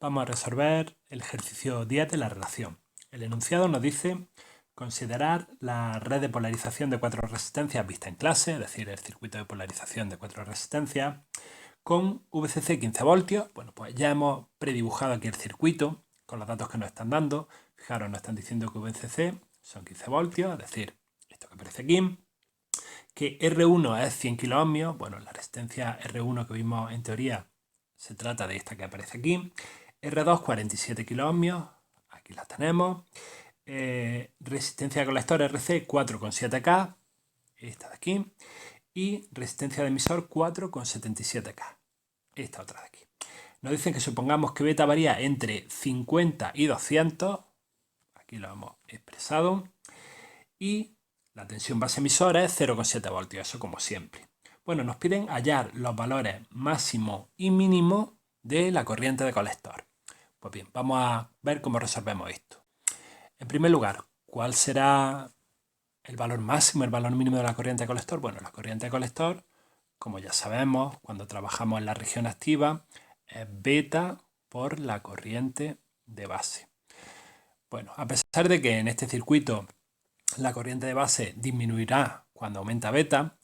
Vamos a resolver el ejercicio 10 de la relación. El enunciado nos dice considerar la red de polarización de 4 resistencias vista en clase, es decir, el circuito de polarización de 4 resistencias, con VCC 15 voltios. Bueno, pues ya hemos predibujado aquí el circuito con los datos que nos están dando. Fijaros, nos están diciendo que VCC son 15 voltios, es decir, esto que aparece aquí, que R1 es 100 kiloohmios. Bueno, la resistencia R1 que vimos en teoría se trata de esta que aparece aquí. R2 47 kiloohmios, aquí la tenemos. Resistencia de colector RC 4,7K, esta de aquí. Y resistencia de emisor 4,77K, esta otra de aquí. Nos dicen que supongamos que beta varía entre 50 y 200, aquí lo hemos expresado, y la tensión base emisora es 0,7 voltios, eso como siempre. Bueno, nos piden hallar los valores máximo y mínimo de la corriente de colector. Pues bien, vamos a ver cómo resolvemos esto. En primer lugar, ¿cuál será el valor máximo, el valor mínimo de la corriente de colector? Bueno, la corriente de colector, como ya sabemos, cuando trabajamos en la región activa, es beta por la corriente de base. Bueno, a pesar de que en este circuito la corriente de base disminuirá cuando aumenta beta,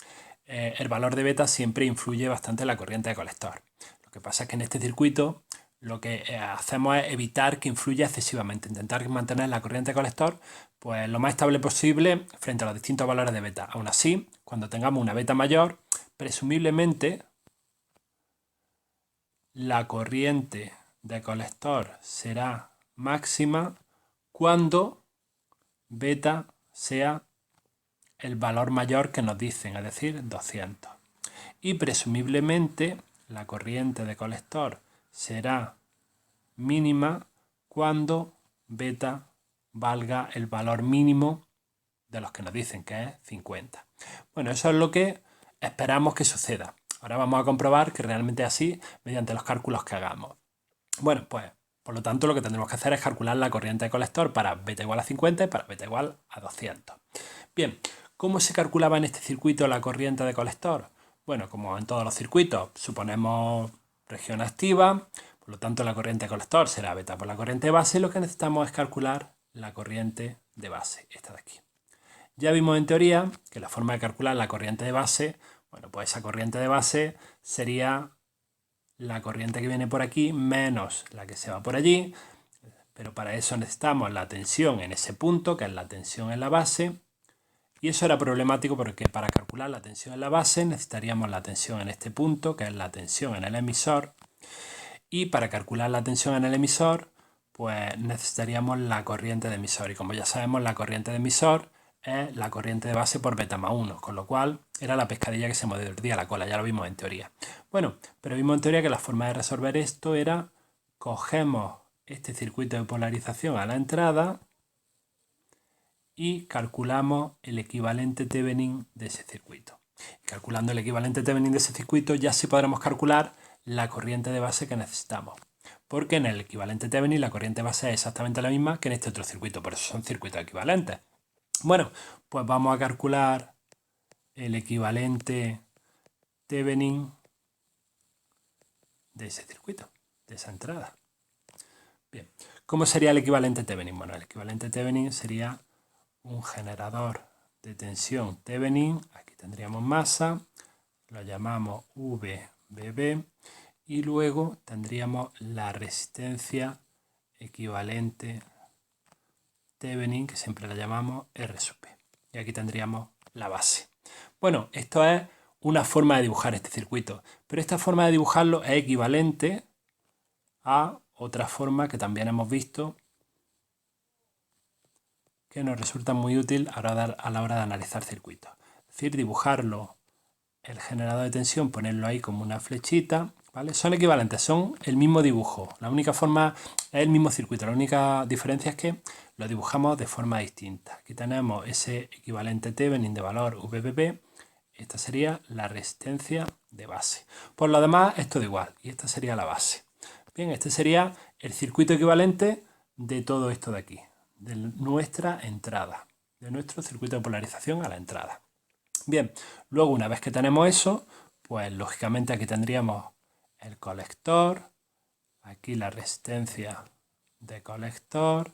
el valor de beta siempre influye bastante en la corriente de colector. Lo que pasa es que en este circuito lo que hacemos es evitar que influya excesivamente, intentar mantener la corriente de colector pues lo más estable posible frente a los distintos valores de beta. Aún así, cuando tengamos una beta mayor, presumiblemente la corriente de colector será máxima cuando beta sea el valor mayor que nos dicen, es decir, 200. Y presumiblemente la corriente de colector será mínima cuando beta valga el valor mínimo de los que nos dicen, que es 50. Bueno, eso es lo que esperamos que suceda. Ahora vamos a comprobar que realmente es así mediante los cálculos que hagamos. Bueno, pues por lo tanto lo que tendremos que hacer es calcular la corriente de colector para beta igual a 50 y para beta igual a 200. Bien, ¿cómo se calculaba en este circuito la corriente de colector? Bueno, como en todos los circuitos, suponemos región activa, por lo tanto la corriente de colector será beta por la corriente de base, y lo que necesitamos es calcular la corriente de base, esta de aquí. Ya vimos en teoría que la forma de calcular la corriente de base, bueno, pues esa corriente de base sería la corriente que viene por aquí menos la que se va por allí, pero para eso necesitamos la tensión en ese punto, que es la tensión en la base, y eso era problemático porque para calcular la tensión en la base necesitaríamos la tensión en este punto, que es la tensión en el emisor, y para calcular la tensión en el emisor, pues necesitaríamos la corriente de emisor, y como ya sabemos, la corriente de emisor es la corriente de base por beta más 1, con lo cual era la pescadilla que se mordía la cola, ya lo vimos en teoría. Bueno, pero vimos en teoría que la forma de resolver esto era cogemos este circuito de polarización a la entrada y calculamos el equivalente Thevenin de ese circuito. Calculando el equivalente Thevenin de ese circuito ya sí podremos calcular la corriente de base que necesitamos, porque en el equivalente Thevenin la corriente de base es exactamente la misma que en este otro circuito, por eso son circuitos equivalentes. Bueno, pues vamos a calcular el equivalente Thevenin de ese circuito, de esa entrada. Bien, ¿cómo sería el equivalente Thevenin? Bueno, el equivalente Thevenin sería un generador de tensión Thevenin, aquí tendríamos masa, lo llamamos VBB, y luego tendríamos la resistencia equivalente Thevenin, que siempre la llamamos R sub P. Y aquí tendríamos la base. Bueno, esto es una forma de dibujar este circuito, pero esta forma de dibujarlo es equivalente a otra forma que también hemos visto que nos resulta muy útil a la hora de analizar circuitos. Es decir, dibujarlo, el generador de tensión, ponerlo ahí como una flechita, ¿vale? Son equivalentes, son el mismo dibujo. La única forma es el mismo circuito, la única diferencia es que lo dibujamos de forma distinta. Aquí tenemos ese equivalente Thevenin de valor VBB, esta sería la resistencia de base. Por lo demás es todo igual y esta sería la base. Bien, este sería el circuito equivalente de todo esto de aquí, de nuestra entrada, de nuestro circuito de polarización a la entrada. Bien, luego una vez que tenemos eso, pues lógicamente aquí tendríamos el colector, aquí la resistencia de colector,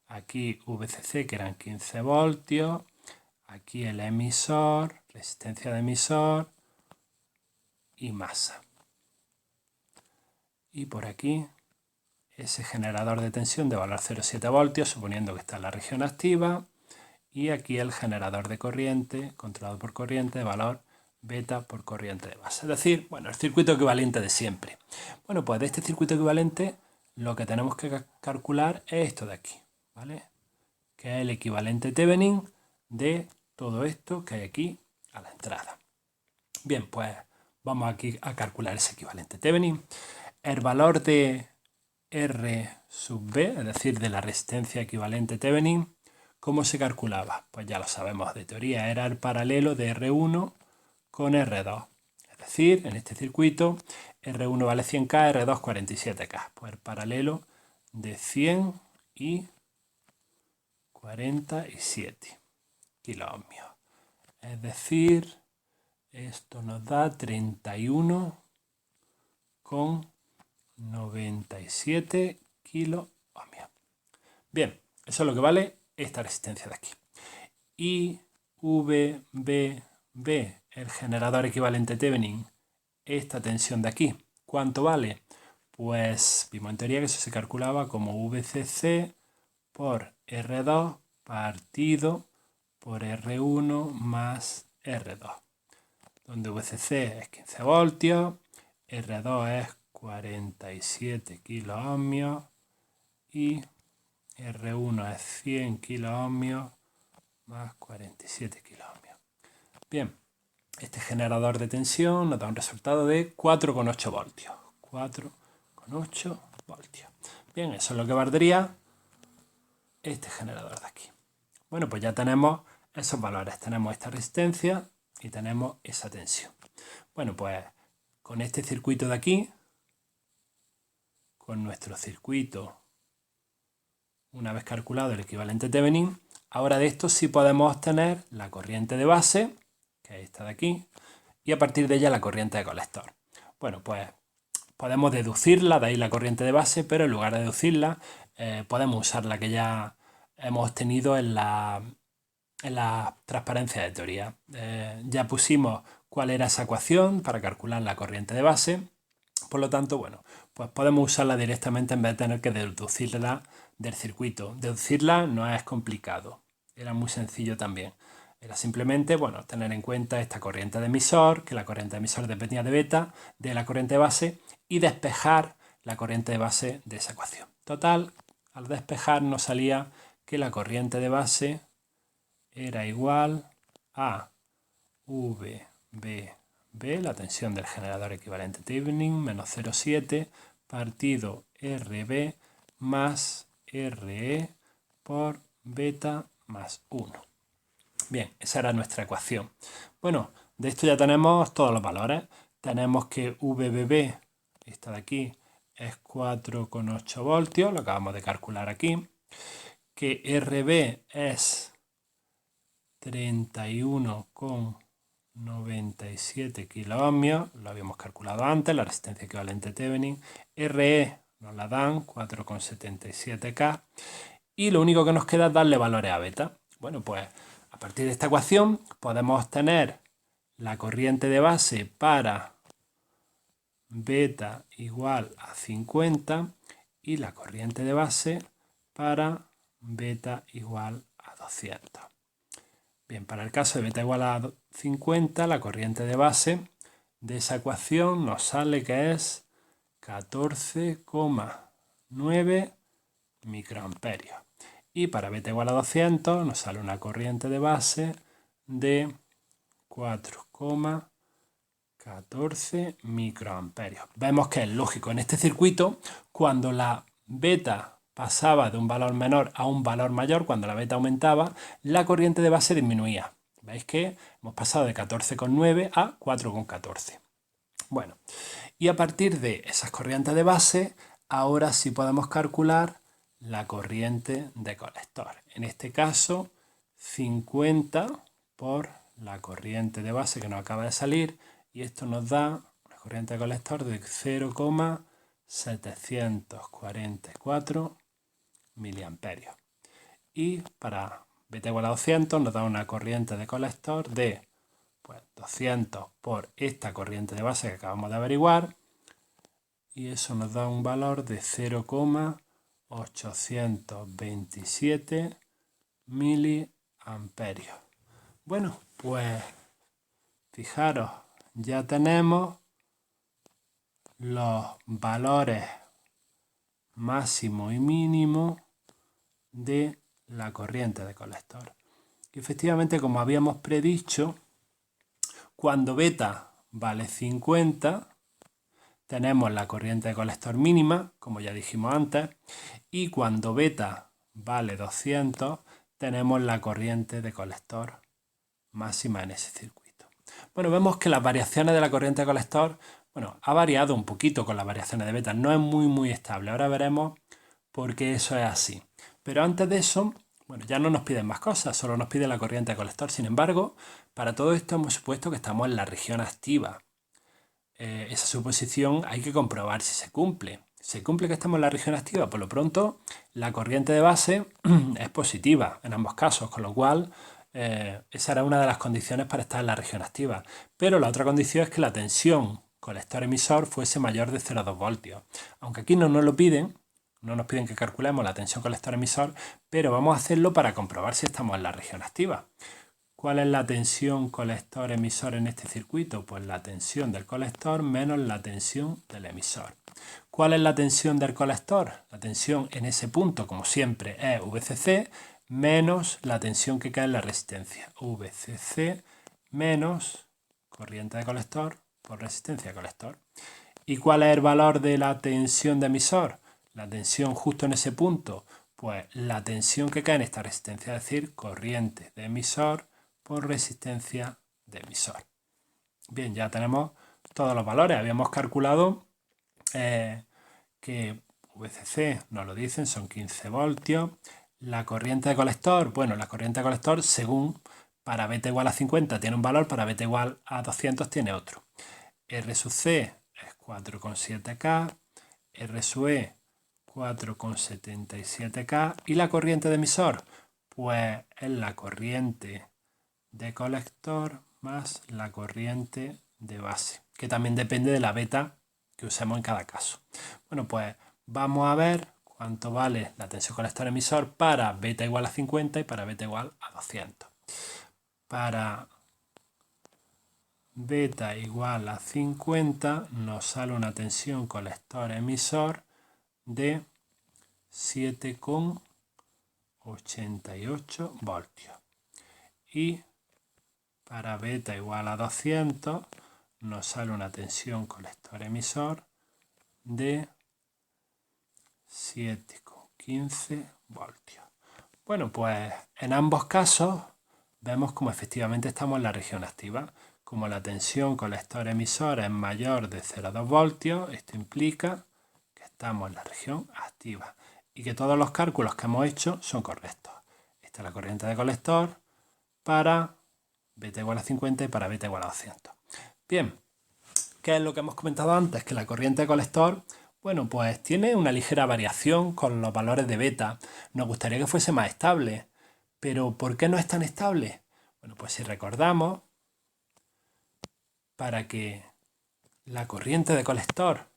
aquí VCC que eran 15 voltios, aquí el emisor, resistencia de emisor y masa. Y por aquí ese generador de tensión de valor 0,7 voltios, suponiendo que está en la región activa, y aquí el generador de corriente, controlado por corriente de valor beta por corriente de base. Es decir, bueno, el circuito equivalente de siempre. Bueno, pues de este circuito equivalente lo que tenemos que calcular es esto de aquí, ¿vale? Que es el equivalente Thevenin de todo esto que hay aquí a la entrada. Bien, pues vamos aquí a calcular ese equivalente Thevenin. El valor de R sub B, es decir, de la resistencia equivalente Thevenin, ¿cómo se calculaba? Pues ya lo sabemos de teoría, era el paralelo de R1 con R2. Es decir, en este circuito, R1 vale 100K, R2 47K. Pues el paralelo de 100 y 47 kiloohmios. Es decir, esto nos da 31,97 kiloohmios. Bien, eso es lo que vale esta resistencia de aquí. Y VBB, el generador equivalente Thevenin, esta tensión de aquí, ¿cuánto vale? Pues vimos en teoría que eso se calculaba como VCC por R2 partido por R1 más R2, donde VCC es 15 voltios, R2 es 47 kiloohmios y R1 es 100 kiloohmios más 47 kiloohmios. Bien, este generador de tensión nos da un resultado de 4,8 voltios. 4,8 voltios. Bien, eso es lo que valdría este generador de aquí. Bueno, pues ya tenemos esos valores. Tenemos esta resistencia y tenemos esa tensión. Bueno, pues con este circuito de aquí, con nuestro circuito, una vez calculado el equivalente Thevenin, ahora de esto sí podemos obtener la corriente de base, que es esta de aquí, y a partir de ella la corriente de colector. Bueno, pues podemos deducirla, de ahí la corriente de base, pero en lugar de deducirla, podemos usar la que ya hemos obtenido en la transparencia de teoría. Ya pusimos cuál era esa ecuación para calcular la corriente de base. Por lo tanto, bueno, pues podemos usarla directamente en vez de tener que deducirla del circuito. Deducirla no es complicado, era muy sencillo también. Era simplemente, bueno, tener en cuenta esta corriente de emisor, que la corriente de emisor dependía de beta, de la corriente de base, y despejar la corriente de base de esa ecuación. Total, al despejar nos salía que la corriente de base era igual a VB, la tensión del generador equivalente Thevenin, menos 0,7 partido RB más RE por beta más 1. Bien, esa era nuestra ecuación. Bueno, de esto ya tenemos todos los valores. Tenemos que VBB, esta de aquí, es 4,8 voltios, lo acabamos de calcular aquí. Que RB es 31,97 kiloohmios, lo habíamos calculado antes, la resistencia equivalente Thevenin. RE nos la dan 4,77K y lo único que nos queda es darle valores a beta. Bueno, pues a partir de esta ecuación podemos obtener la corriente de base para beta igual a 50 y la corriente de base para beta igual a 200. Bien, para el caso de beta igual a 50, la corriente de base de esa ecuación nos sale que es 14,9 microamperios. Y para beta igual a 200 nos sale una corriente de base de 4,14 microamperios. Vemos que es lógico en este circuito, cuando la beta pasaba de un valor menor a un valor mayor, cuando la beta aumentaba, la corriente de base disminuía. Veis que hemos pasado de 14,9 a 4,14. Bueno, y a partir de esas corrientes de base, ahora sí podemos calcular la corriente de colector. En este caso, 50 por la corriente de base que nos acaba de salir, y esto nos da una corriente de colector de 0,6 744 miliamperios. Y para beta igual a 200 nos da una corriente de colector de 200 por esta corriente de base que acabamos de averiguar, y eso nos da un valor de 0,827 miliamperios. Bueno, pues fijaros, ya tenemos los valores máximo y mínimo de la corriente de colector. Y efectivamente, como habíamos predicho, cuando beta vale 50, tenemos la corriente de colector mínima, como ya dijimos antes, y cuando beta vale 200, tenemos la corriente de colector máxima en ese circuito. Bueno, vemos que las variaciones de la corriente de colector, ha variado un poquito con las variaciones de beta, no es muy estable. Ahora veremos por qué eso es así. Pero antes de eso, ya no nos piden más cosas, solo nos pide la corriente de colector. Sin embargo, para todo esto hemos supuesto que estamos en la región activa. Esa suposición hay que comprobar si se cumple. ¿Se cumple que estamos en la región activa? Por lo pronto, la corriente de base es positiva en ambos casos, con lo cual esa era una de las condiciones para estar en la región activa. Pero la otra condición es que la tensión colector-emisor fuese mayor de 0,2 voltios. Aunque aquí no nos lo piden, no nos piden que calculemos la tensión colector-emisor, pero vamos a hacerlo para comprobar si estamos en la región activa. ¿Cuál es la tensión colector-emisor en este circuito? Pues la tensión del colector menos la tensión del emisor. ¿Cuál es la tensión del colector? La tensión en ese punto, como siempre, es VCC menos la tensión que cae en la resistencia. VCC menos corriente de colector por resistencia de colector. ¿Y cuál es el valor de la tensión de emisor? La tensión justo en ese punto, pues la tensión que cae en esta resistencia, es decir, corriente de emisor por resistencia de emisor. Bien, ya tenemos todos los valores. Habíamos calculado que VCC nos lo dicen, son 15 voltios. La corriente de colector, la corriente de colector según para beta igual a 50 tiene un valor, para beta igual a 200 tiene otro. R sub C es 4,7K, R sub E 4,77K y la corriente de emisor, pues es la corriente de colector más la corriente de base, que también depende de la beta que usemos en cada caso. Bueno, pues vamos a ver cuánto vale la tensión colector-emisor para beta igual a 50 y para beta igual a 200. Para beta igual a 50 nos sale una tensión colector-emisor de 7,88 voltios. Y para beta igual a 200 nos sale una tensión colector-emisor de 7,15 voltios. Bueno, pues en ambos casos vemos como efectivamente estamos en la región activa. Como la tensión colector-emisor es mayor de 0,2 voltios, esto implica que estamos en la región activa y que todos los cálculos que hemos hecho son correctos. Esta es la corriente de colector para beta igual a 50 y para beta igual a 200. Bien, ¿qué es lo que hemos comentado antes? Que la corriente de colector, pues tiene una ligera variación con los valores de beta. Nos gustaría que fuese más estable, pero ¿por qué no es tan estable? Bueno, pues si recordamos, para que la corriente de colector,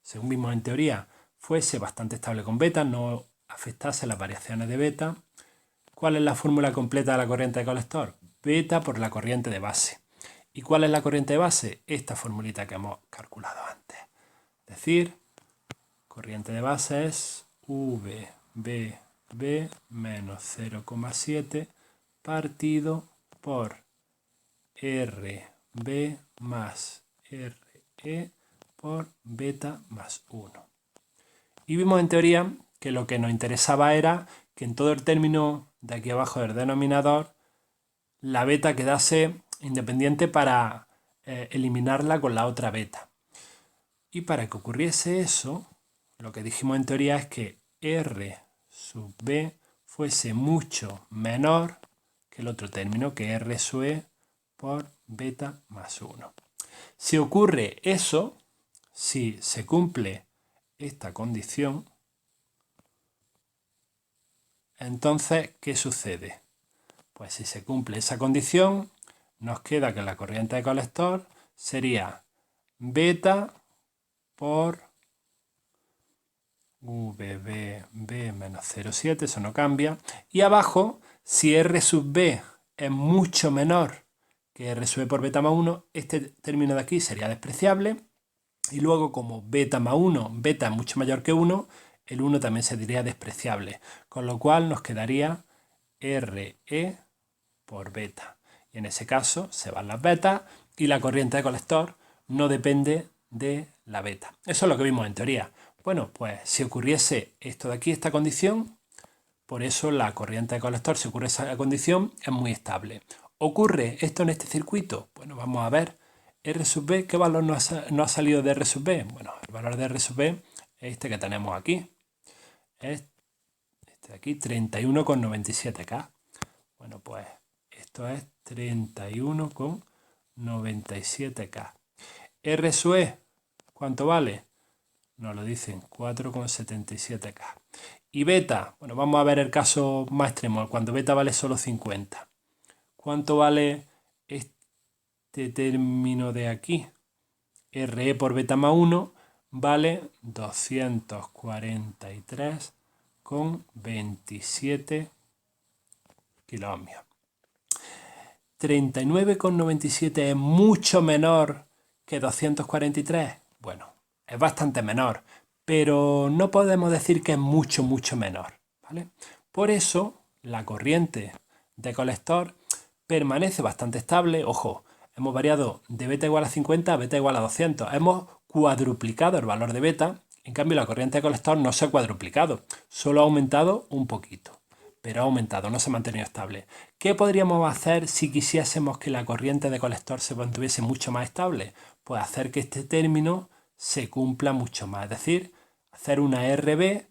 según vimos en teoría, fuese bastante estable con beta, no afectase las variaciones de beta, ¿cuál es la fórmula completa de la corriente de colector? Beta por la corriente de base. ¿Y cuál es la corriente de base? Esta formulita que hemos calculado antes. Es decir, corriente de base es VBB menos 0,7 partido por RB más RE por beta más 1. Y vimos en teoría que lo que nos interesaba era que en todo el término de aquí abajo del denominador la beta quedase independiente para eliminarla con la otra beta. Y para que ocurriese eso, lo que dijimos en teoría es que R sub B fuese mucho menor que el otro término, que R sub E por beta más 1. Si ocurre eso, si se cumple esta condición, entonces, ¿qué sucede? Pues si se cumple esa condición, nos queda que la corriente de colector sería beta por VB menos 0,7, eso no cambia. Y abajo, si R sub B es mucho menor que R sub B por beta más 1, este término de aquí sería despreciable. Y luego, como beta más 1, beta es mucho mayor que 1, el 1 también se diría despreciable. Con lo cual nos quedaría RE por beta. Y en ese caso se van las betas y la corriente de colector no depende de la beta. Eso es lo que vimos en teoría. Bueno, pues si ocurriese esto de aquí, esta condición, por eso la corriente de colector, si ocurre esa condición, es muy estable. ¿Ocurre esto en este circuito? Bueno, vamos a ver. R sub B, ¿qué valor nos ha salido de R sub B? Bueno, el valor de R sub B es este que tenemos aquí. Es este de aquí, 31,97K. Bueno, pues esto es 31,97K. R sub E, ¿cuánto vale? Nos lo dicen, 4,77K. Y beta, bueno, vamos a ver el caso más extremo, cuando beta vale solo 50. ¿Cuánto vale este término de aquí? RE por beta más 1 vale 243,27 kiloohmios. 39,97 es mucho menor que 243. Bueno, es bastante menor, pero no podemos decir que es mucho menor, ¿vale? Por eso la corriente de colector permanece bastante estable. Ojo, hemos variado de beta igual a 50 a beta igual a 200. Hemos cuadruplicado el valor de beta. En cambio, la corriente de colector no se ha cuadruplicado, solo ha aumentado un poquito, pero ha aumentado, no se ha mantenido estable. ¿Qué podríamos hacer si quisiésemos que la corriente de colector se mantuviese mucho más estable? Pues hacer que este término se cumpla mucho más, es decir, hacer una RB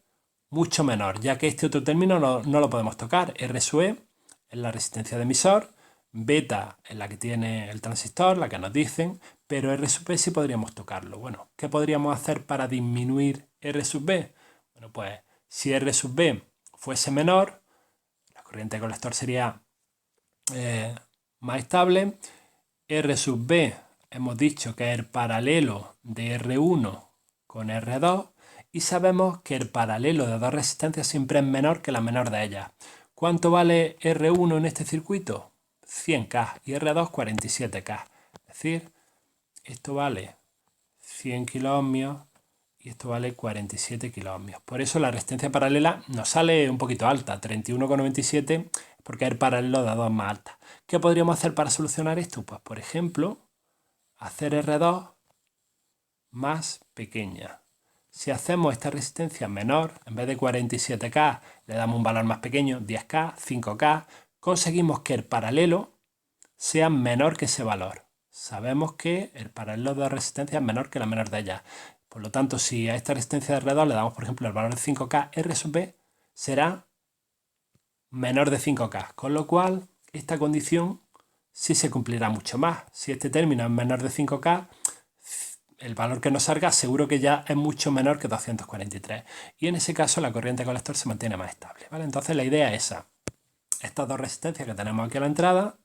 mucho menor, ya que este otro término no lo podemos tocar. R sub E es la resistencia de emisor, beta es la que tiene el transistor, la que nos dicen, pero R sub B sí podríamos tocarlo. Bueno, ¿qué podríamos hacer para disminuir R sub B? Bueno, pues si R sub B fuese menor, la corriente de colector sería más estable. R sub B hemos dicho que es el paralelo de R1 con R2 y sabemos que el paralelo de dos resistencias siempre es menor que la menor de ellas. ¿Cuánto vale R1 en este circuito? 100K y R2 47K. Es decir, esto vale 100 kiloohmios y esto vale 47 kiloohmios. Por eso la resistencia paralela nos sale un poquito alta, 31,97, porque el paralelo de dos más alta. ¿Qué podríamos hacer para solucionar esto? Pues, por ejemplo, hacer R2 más pequeña. Si hacemos esta resistencia menor, en vez de 47K, le damos un valor más pequeño, 10K, 5K, conseguimos que el paralelo sea menor que ese valor. Sabemos que el paralelo de resistencia es menor que la menor de ellas. Por lo tanto, si a esta resistencia de R2 le damos, por ejemplo, el valor de 5K, R sub B será menor de 5K, con lo cual esta condición sí se cumplirá mucho más. Si este término es menor de 5K, el valor que nos salga seguro que ya es mucho menor que 243. Y en ese caso la corriente de colector se mantiene más estable, ¿vale? Entonces la idea es esa. Estas dos resistencias que tenemos aquí a la entrada,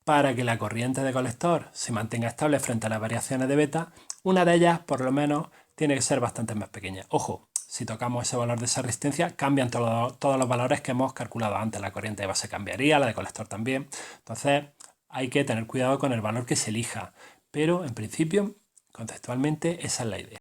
para que la corriente de colector se mantenga estable frente a las variaciones de beta, una de ellas por lo menos tiene que ser bastante más pequeña. Ojo, si tocamos ese valor de esa resistencia, cambian todos los valores que hemos calculado antes. La corriente de base cambiaría, la de colector también. Entonces hay que tener cuidado con el valor que se elija. Pero en principio, conceptualmente, esa es la idea.